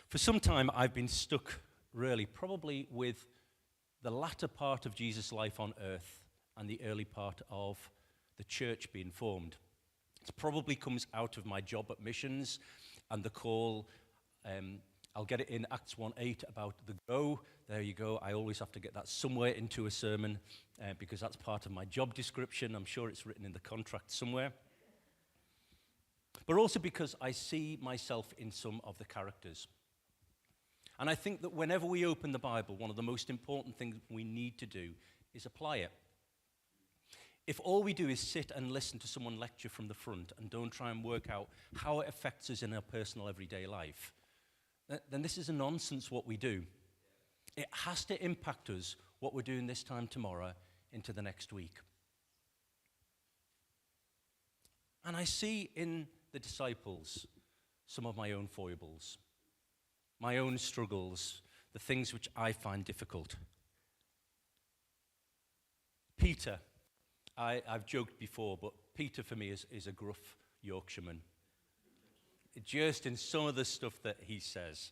For some time, I've been stuck, really, probably with the latter part of Jesus' life on earth and the early part of the church being formed. It probably comes out of my job at missions and the call. I'll get it in Acts 1:8 about the go. There you go. I always have to get that somewhere into a sermon because that's part of my job description. I'm sure it's written in the contract somewhere. But also because I see myself in some of the characters. And I think that whenever we open the Bible, one of the most important things we need to do is apply it. If all we do is sit and listen to someone lecture from the front and don't try and work out how it affects us in our personal everyday life, then this is a nonsense what we do. It has to impact us, what we're doing this time tomorrow into the next week. And I see in the disciples some of my own foibles, my own struggles, the things which I find difficult. Peter, I've joked before, but Peter for me is a gruff Yorkshireman. Just in some of the stuff that he says,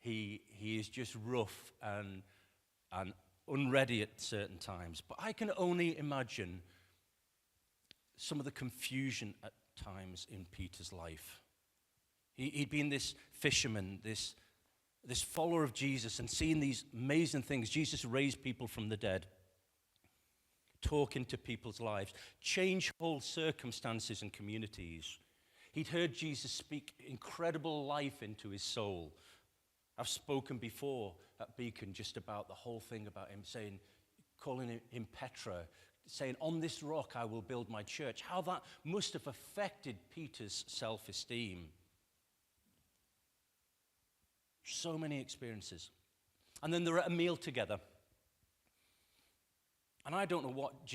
he is just rough and unready at certain times. But I can only imagine some of the confusion at times in Peter's life. He'd been this fisherman, this follower of Jesus, and seeing these amazing things. Jesus raised people from the dead, talk into people's lives, change whole circumstances and communities. He'd heard Jesus speak incredible life into his soul. I've spoken before at Beacon just about the whole thing about him saying, calling him Petra, saying, on this rock I will build my church. How that must have affected Peter's self-esteem. So many experiences. And then they're at a meal together. And I don't know what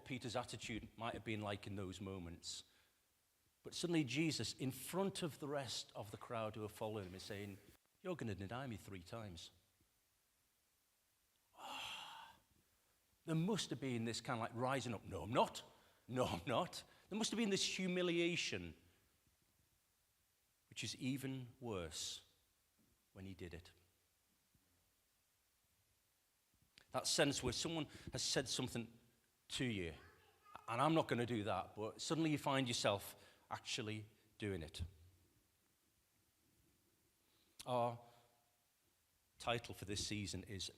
Peter's attitude might have been like in those moments. But suddenly Jesus, in front of the rest of the crowd who are following him, is saying, you're going to deny me 3 times. There must have been this kind of like rising up. No, I'm not. No, I'm not. There must have been this humiliation, which is even worse when he did it. That sense where someone has said something to you, and I'm not going to do that, but suddenly you find yourself actually doing it. Our title for this season is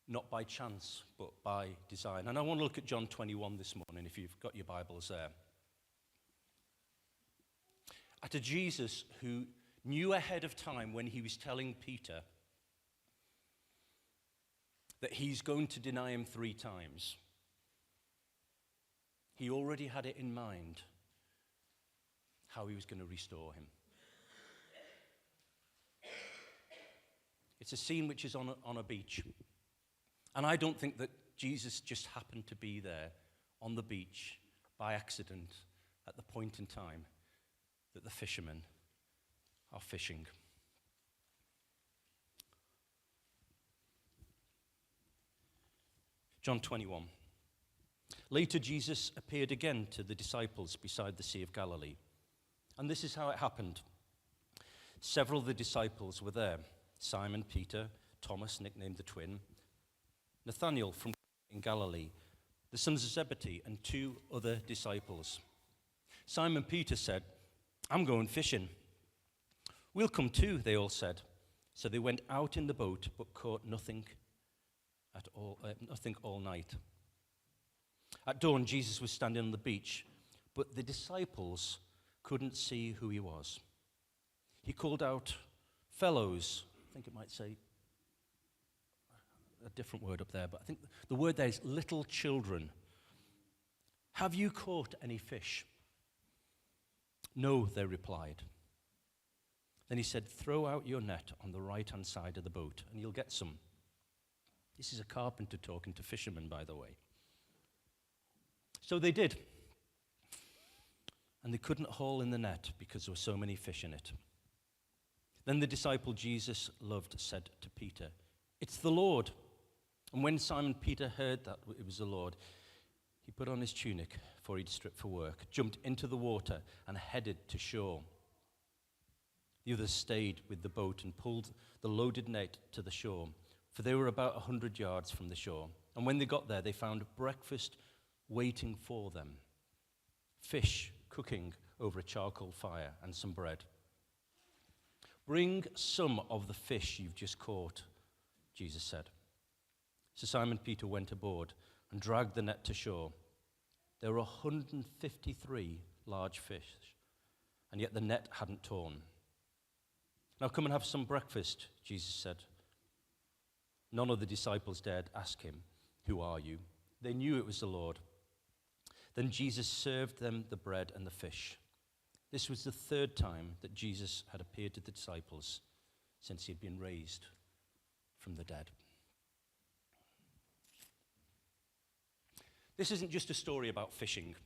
Not by Chance, but by Design. And I want to look at John 21 this morning, if you've got your Bibles there. At a Jesus who knew ahead of time when he was telling Peter that he's going to deny him 3 times. He already had it in mind how he was going to restore him. It's a scene which is on a beach. And I don't think that Jesus just happened to be there on the beach by accident at the point in time that the fishermen are fishing. John 21. Later, Jesus appeared again to the disciples beside the Sea of Galilee. And this is how it happened. Several of the disciples were there. Simon, Peter, Thomas, nicknamed the twin, Nathanael from Galilee, the sons of Zebedee, and 2 other disciples. Simon Peter said, I'm going fishing. We'll come too, they all said. So they went out in the boat, but caught nothing all night. At dawn, Jesus was standing on the beach, but the disciples couldn't see who he was. He called out, fellows, I think it might say a different word up there, but I think the word there is little children. Have you caught any fish? No, they replied. Then he said, throw out your net on the right-hand side of the boat, and you'll get some. This is a carpenter talking to fishermen, by the way. So they did. And they couldn't haul in the net because there were so many fish in it. Then the disciple Jesus loved said to Peter, it's the Lord. And when Simon Peter heard that it was the Lord, he put on his tunic, for he'd stripped for work, jumped into the water and headed to shore. The others stayed with the boat and pulled the loaded net to the shore, for they were about 100 yards from the shore. And when they got there, they found breakfast waiting for them, fish cooking over a charcoal fire and some bread. "Bring some of the fish you've just caught," Jesus said. So Simon Peter went aboard and dragged the net to shore. There were 153 large fish, and yet the net hadn't torn. "Now come and have some breakfast," Jesus said. None of the disciples dared ask him, "Who are you?" They knew it was the Lord. Then Jesus served them the bread and the fish. This was the third time that Jesus had appeared to the disciples since he had been raised from the dead. This isn't just a story about fishing.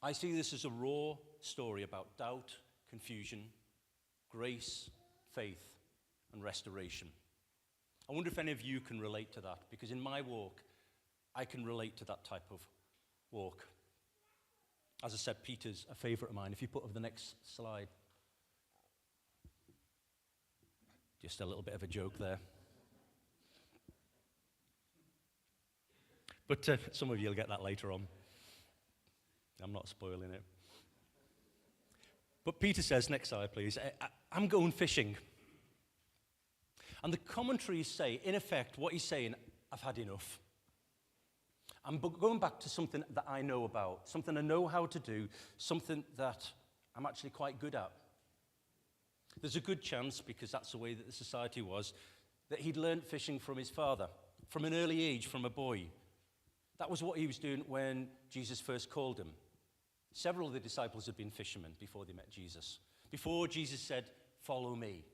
I see this as a raw story about doubt, confusion, grace, faith, and restoration. I wonder if any of you can relate to that, because in my walk, I can relate to that type of walk. As I said, Peter's a favourite of mine. If you put up the next slide. Just a little bit of a joke there. But some of you will get that later on. I'm not spoiling it. But Peter says, next slide please, "I'm going fishing." And the commentaries say, in effect, what he's saying, I've had enough. I'm going back to something that I know about, something I know how to do, something that I'm actually quite good at. There's a good chance, because that's the way that the society was, that he'd learned fishing from his father, from an early age, from a boy. That was what he was doing when Jesus first called him. Several of the disciples had been fishermen before they met Jesus. Before Jesus said, "Follow me,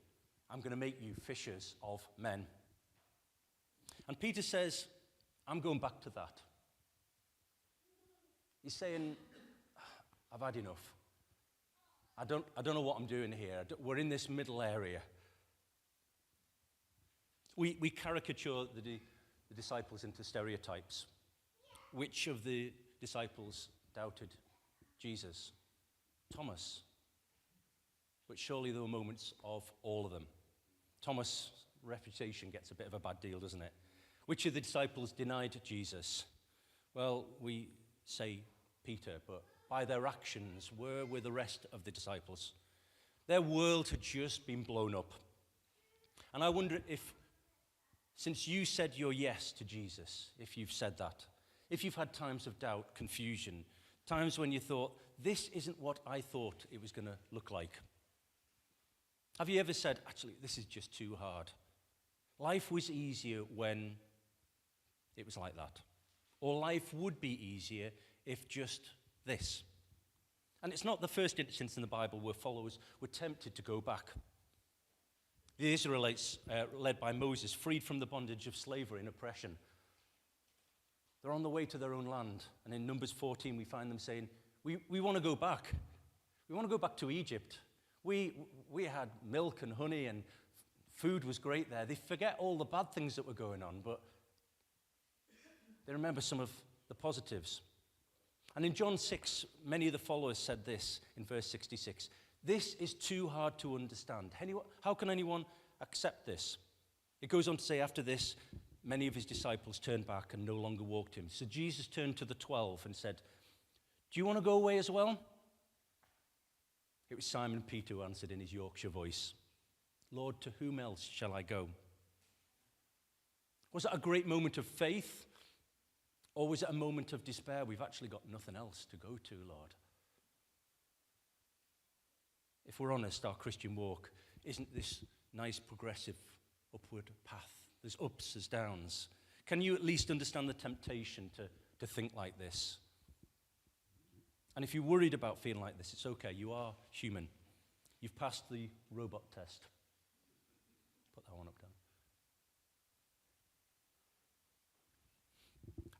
I'm going to make you fishers of men." And Peter says, "I'm going back to that." He's saying, I've had enough. I don't know what I'm doing here. We're in this middle area. We caricature the disciples into stereotypes. Which of the disciples doubted Jesus? Thomas. But surely there were moments of all of them. Thomas' reputation gets a bit of a bad deal, doesn't it? Which of the disciples denied Jesus? Well, we say Peter, but by their actions, where were the rest of the disciples? Their world had just been blown up. And I wonder if, since you said your yes to Jesus, if you've said that, if you've had times of doubt, confusion, times when you thought, this isn't what I thought it was going to look like. Have you ever said, actually, this is just too hard? Life was easier when it was like that. Or life would be easier if just this. And it's not the first instance in the Bible where followers were tempted to go back. The Israelites, led by Moses, freed from the bondage of slavery and oppression. They're on the way to their own land. And in Numbers 14, we find them saying, we want to go back. We want to go back to Egypt. We had milk and honey and food was great there. They forget all the bad things that were going on, but they remember some of the positives. And in John 6, many of the followers said this in verse 66, "This is too hard to understand. How can anyone accept this?" It goes on to say, after this, many of his disciples turned back and no longer walked him. So Jesus turned to the 12 and said, "Do you want to go away as well?" It was Simon Peter who answered in his Yorkshire voice, "Lord, to whom else shall I go?" Was that a great moment of faith? Or was it a moment of despair? We've actually got nothing else to go to, Lord. If we're honest, our Christian walk isn't this nice progressive upward path. There's ups, there's downs. Can you at least understand the temptation to think like this? And if you're worried about feeling like this, it's okay. You are human. You've passed the robot test. Put that one up, Dan.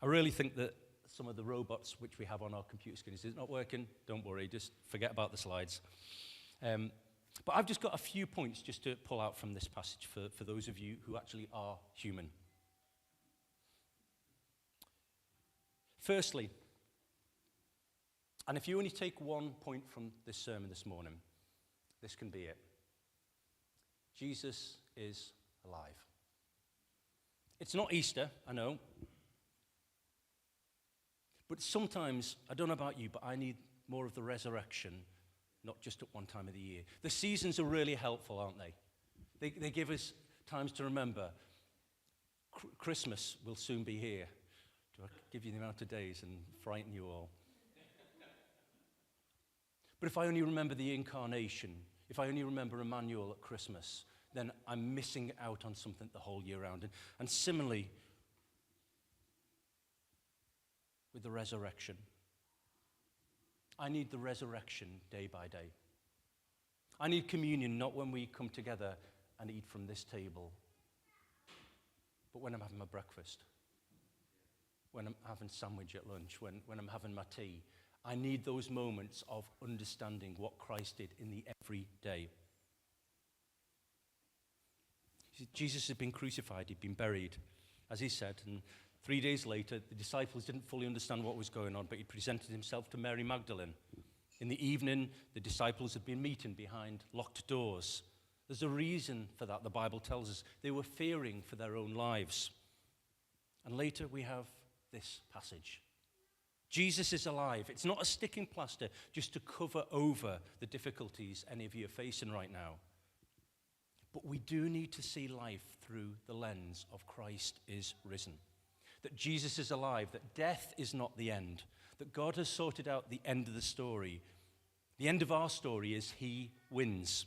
I really think that some of the robots which we have on our computer screens is not working. Don't worry, just forget about the slides. But I've just got a few points just to pull out from this passage for those of you who actually are human. Firstly, and if you only take one point from this sermon this morning, This can be it. Jesus is alive. It's not Easter, I know. But sometimes, I don't know about you, but I need more of the resurrection, not just at one time of the year. The seasons are really helpful, aren't they? They give us times to remember. Christmas will soon be here. Do I give you the amount of days and frighten you all? But if I only remember the incarnation, if I only remember Emmanuel at Christmas, then I'm missing out on something the whole year round. And similarly, with the resurrection, I need the resurrection day by day. I need communion not when we come together and eat from this table, but when I'm having my breakfast, when I'm having sandwich at lunch, when I'm having my tea. I need those moments of understanding what Christ did in the everyday. Jesus had been crucified, he'd been buried, as he said, and 3 days later, the disciples didn't fully understand what was going on, but he presented himself to Mary Magdalene. In the evening, the disciples had been meeting behind locked doors. There's a reason for that, the Bible tells us. They were fearing for their own lives. And later we have this passage. Jesus is alive. It's not a sticking plaster just to cover over the difficulties any of you are facing right now. But we do need to see life through the lens of Christ is risen. That Jesus is alive, that death is not the end, that God has sorted out the end of the story. The end of our story is he wins.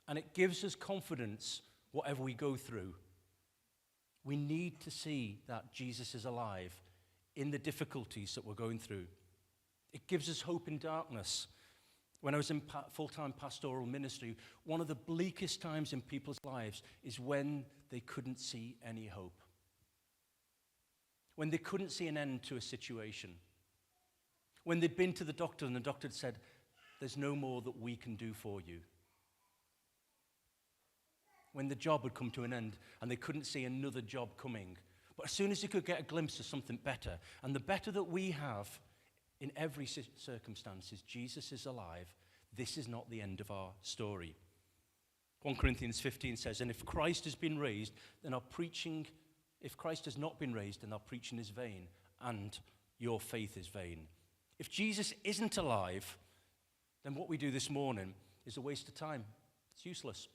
And it gives us confidence whatever we go through. We need to see that Jesus is alive in the difficulties that we're going through. It gives us hope in darkness. When I was in full-time pastoral ministry, one of the bleakest times in people's lives is when they couldn't see any hope. When they couldn't see an end to a situation. When they'd been to the doctor and the doctor had said, there's no more that we can do for you. When the job had come to an end and they couldn't see another job coming. But as soon as they could get a glimpse of something better, and the better that we have in every circumstance is Jesus is alive, this is not the end of our story. 1 Corinthians 15 says, and if Christ has been raised, then if Christ has not been raised, then our preaching is vain, and your faith is vain. If Jesus isn't alive, then what we do this morning is a waste of time. It's useless.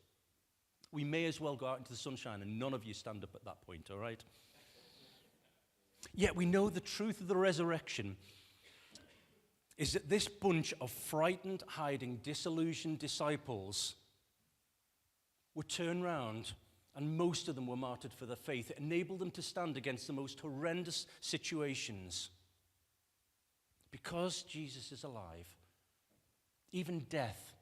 We may as well go out into the sunshine and none of you stand up at that point, all right? Yet we know the truth of the resurrection is that this bunch of frightened, hiding, disillusioned disciples were turned round, and most of them were martyred for their faith. It enabled them to stand against the most horrendous situations. Because Jesus is alive, even death,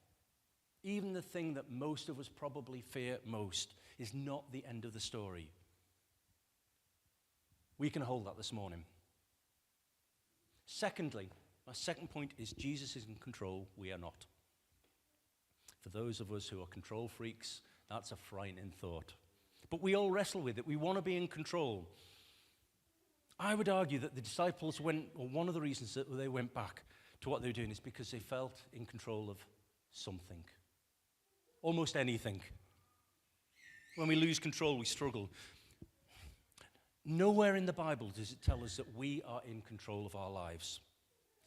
even the thing that most of us probably fear most, is not the end of the story. We can hold that this morning. Secondly, my second point is Jesus is in control, we are not. For those of us who are control freaks, that's a frightening thought. But we all wrestle with it. We want to be in control. I would argue that the disciples one of the reasons that they went back to what they were doing is because they felt in control of something. Almost anything. When we lose control, we struggle. Nowhere in the Bible does it tell us that we are in control of our lives.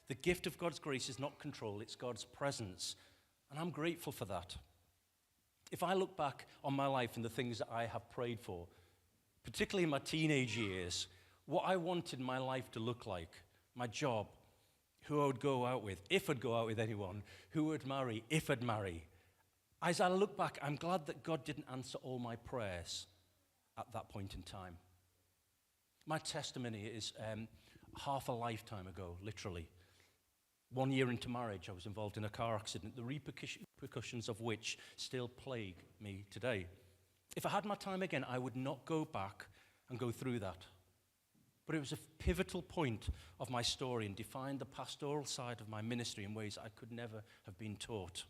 The gift of God's grace is not control, it's God's presence. And I'm grateful for that. If I look back on my life and the things that I have prayed for, particularly in my teenage years, what I wanted my life to look like, my job, who I would go out with, if I'd go out with anyone, who I'd marry, if I'd marry. As I look back, I'm glad that God didn't answer all my prayers at that point in time. My testimony is half a lifetime ago, literally. 1 year into marriage, I was involved in a car accident, the repercussions of which still plague me today. If I had my time again, I would not go back and go through that. But it was a pivotal point of my story and defined the pastoral side of my ministry in ways I could never have been taught.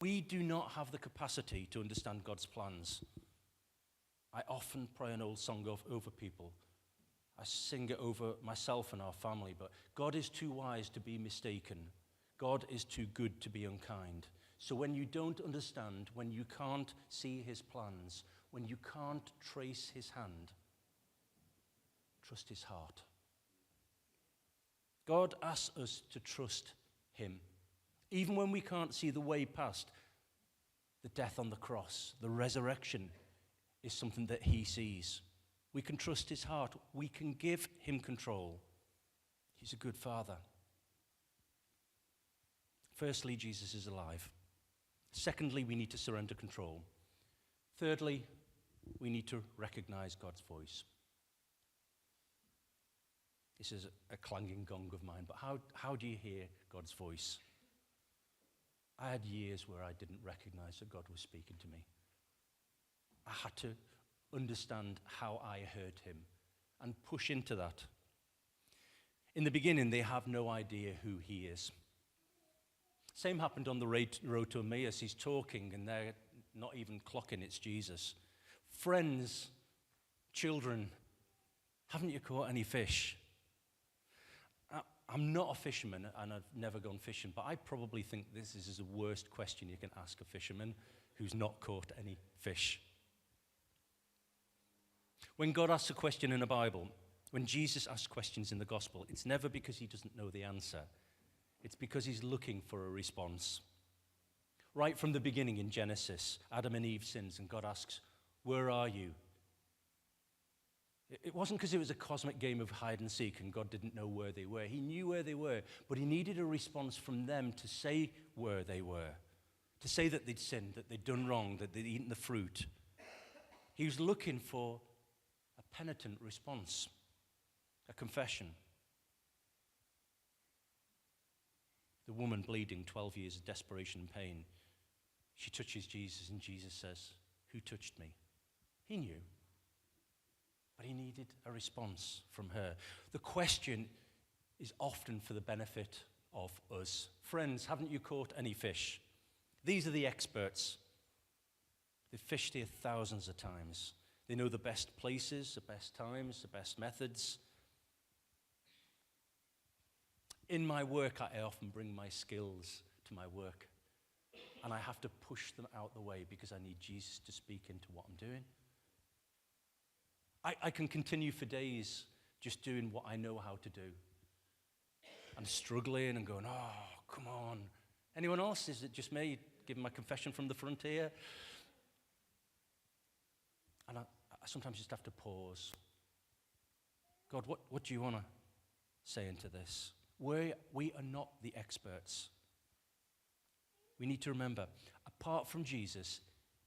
We do not have the capacity to understand God's plans. I often pray an old song over people. I sing it over myself and our family, but God is too wise to be mistaken. God is too good to be unkind. So when you don't understand, when you can't see his plans, when you can't trace his hand, trust his heart. God asks us to trust him, even when we can't see the way past the death on the cross. The resurrection is something that he sees. We can trust his heart. We can give him control. He's a good father. Firstly, Jesus is alive. Secondly, we need to surrender control. Thirdly, we need to recognize God's voice. This is a clanging gong of mine, but how do you hear God's voice? I had years where I didn't recognize that God was speaking to me. I had to understand how I heard him and push into that. In the beginning, they have no idea who he is. Same happened on the road to Emmaus. He's talking and they're not even clocking it's Jesus. Friends, children, haven't you caught any fish? I'm not a fisherman and I've never gone fishing, but I probably think this is the worst question you can ask a fisherman who's not caught any fish. When God asks a question in the Bible, when Jesus asks questions in the gospel, it's never because he doesn't know the answer. It's because he's looking for a response. Right from the beginning in Genesis, Adam and Eve sins, and God asks, "Where are you?" It wasn't because it was a cosmic game of hide and seek and God didn't know where they were. He knew where they were, but he needed a response from them to say where they were, to say that they'd sinned, that they'd done wrong, that they'd eaten the fruit. He was looking for a penitent response, a confession. The woman bleeding, 12 years of desperation and pain, she touches Jesus and Jesus says, "Who touched me?" He knew. But he needed a response from her. The question is often for the benefit of us. Friends, haven't you caught any fish? These are the experts. They've fished here thousands of times. They know the best places, the best times, the best methods. In my work, I often bring my skills to my work. And I have to push them out the way because I need Jesus to speak into what I'm doing. I can continue for days just doing what I know how to do. I'm struggling and going, "Oh, come on." Anyone else? Is it just me giving my confession from the front here? And I sometimes just have to pause. God, what do you want to say into this? We are not the experts. We need to remember, apart from Jesus,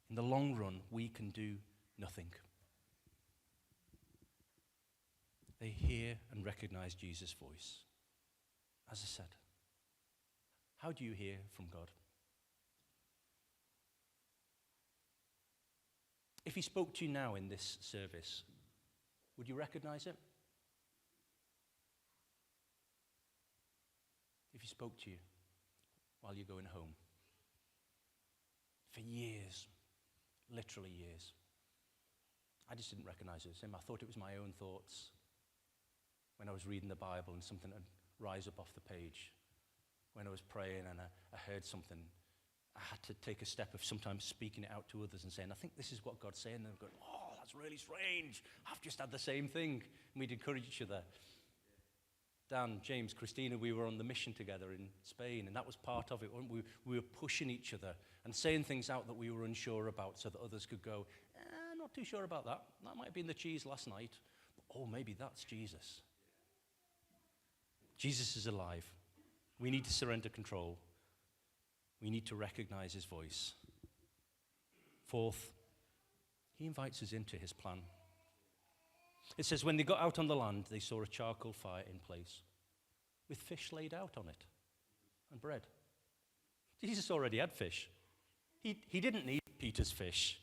in the long run, we can do nothing. They hear and recognize Jesus' voice. As I said, how do you hear from God? If he spoke to you now in this service, would you recognize it? If he spoke to you while you're going home, for years, literally years, I just didn't recognize it as him. I thought it was my own thoughts. When I was reading the Bible and something would rise up off the page. When I was praying and I heard something, I had to take a step of sometimes speaking it out to others and saying, "I think this is what God's saying." And they're going, "Oh, that's really strange. I've just had the same thing." And we'd encourage each other. Dan, James, Christina, we were on the mission together in Spain, and that was part of it. We were pushing each other and saying things out that we were unsure about so that others could go, "Not too sure about that. That might have been the cheese last night. But, oh, maybe that's Jesus." Jesus is alive. We need to surrender control. We need to recognize his voice. Fourth, he invites us into his plan. It says, when they got out on the land, they saw a charcoal fire in place with fish laid out on it and bread. Jesus already had fish. He didn't need Peter's fish.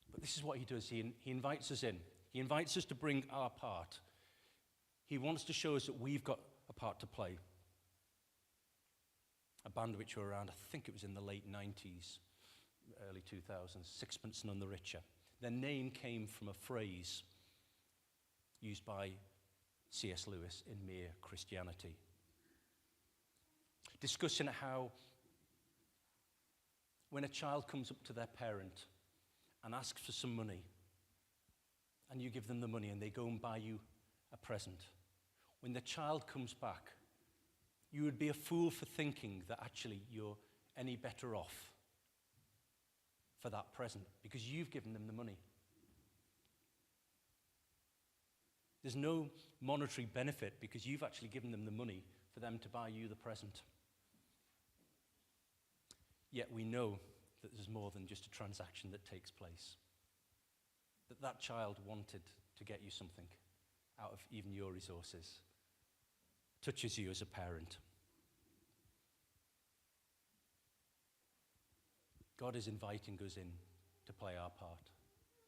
But this is what he does. He invites us in. He invites us to bring our part. He wants to show us that we've got a part to play. A band which were around, I think it was in the late 90s, early 2000s, Sixpence None the Richer. Their name came from a phrase used by C.S. Lewis in Mere Christianity, discussing how When a child comes up to their parent and asks for some money, and you give them the money and they go and buy you a present, when the child comes back, you would be a fool for thinking that actually you're any better off for that present because you've given them the money. There's no monetary benefit because you've actually given them the money for them to buy you the present. Yet we know that there's more than just a transaction that takes place. That child wanted to get you something out of even your resources. Touches you as a parent. God is inviting us in to play our part.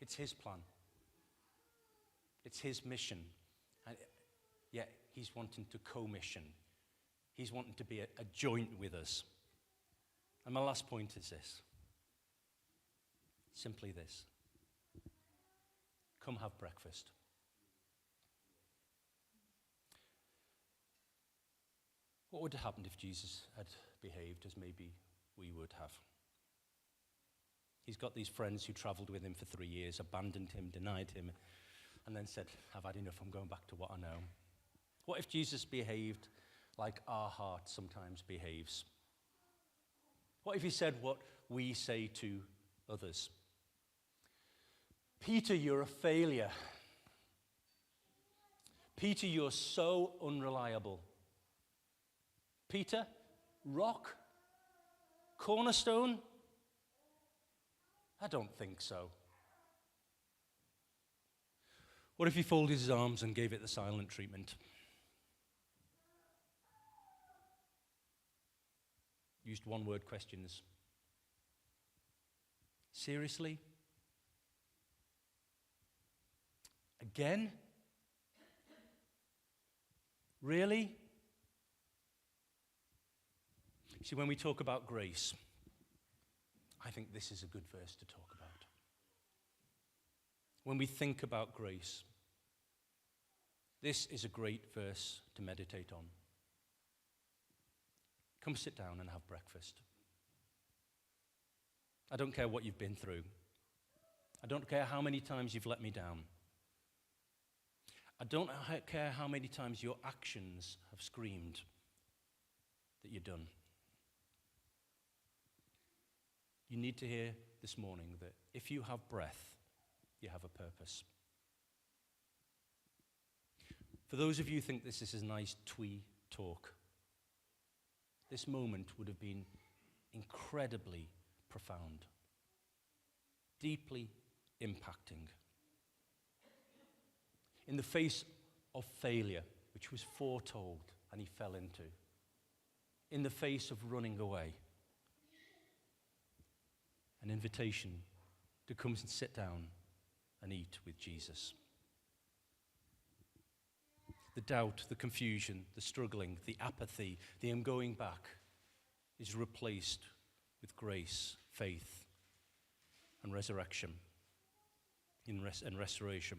It's his plan. It's his mission. And yet he's wanting to co-mission. He's wanting to be a joint with us. And my last point is this. Simply this. Come have breakfast. What would have happened if Jesus had behaved as maybe we would have? He's got these friends who travelled with him for 3 years, abandoned him, denied him, and then said, I've had enough, I'm going back to what I know. What if Jesus behaved like our heart sometimes behaves? What if he said what we say to others? Peter, you're a failure. Peter, you're so unreliable. Peter, rock? Cornerstone? I don't think so. What if he folded his arms and gave it the silent treatment? Used one-word questions. Seriously? Again? Really? See, when we talk about grace, I think this is a good verse to talk about. When we think about grace, this is a great verse to meditate on. Come sit down and have breakfast. I don't care what you've been through. I don't care how many times you've let me down. I don't care how many times your actions have screamed that you're done. You need to hear this morning that if you have breath, you have a purpose. For those of you who think this is a nice twee talk, this moment would have been incredibly profound, deeply impacting. In the face of failure, which was foretold and he fell into, in the face of running away, an invitation to come and sit down and eat with Jesus. The doubt, the confusion, the struggling, the apathy, the I'm going back is replaced with grace, faith, and resurrection and restoration.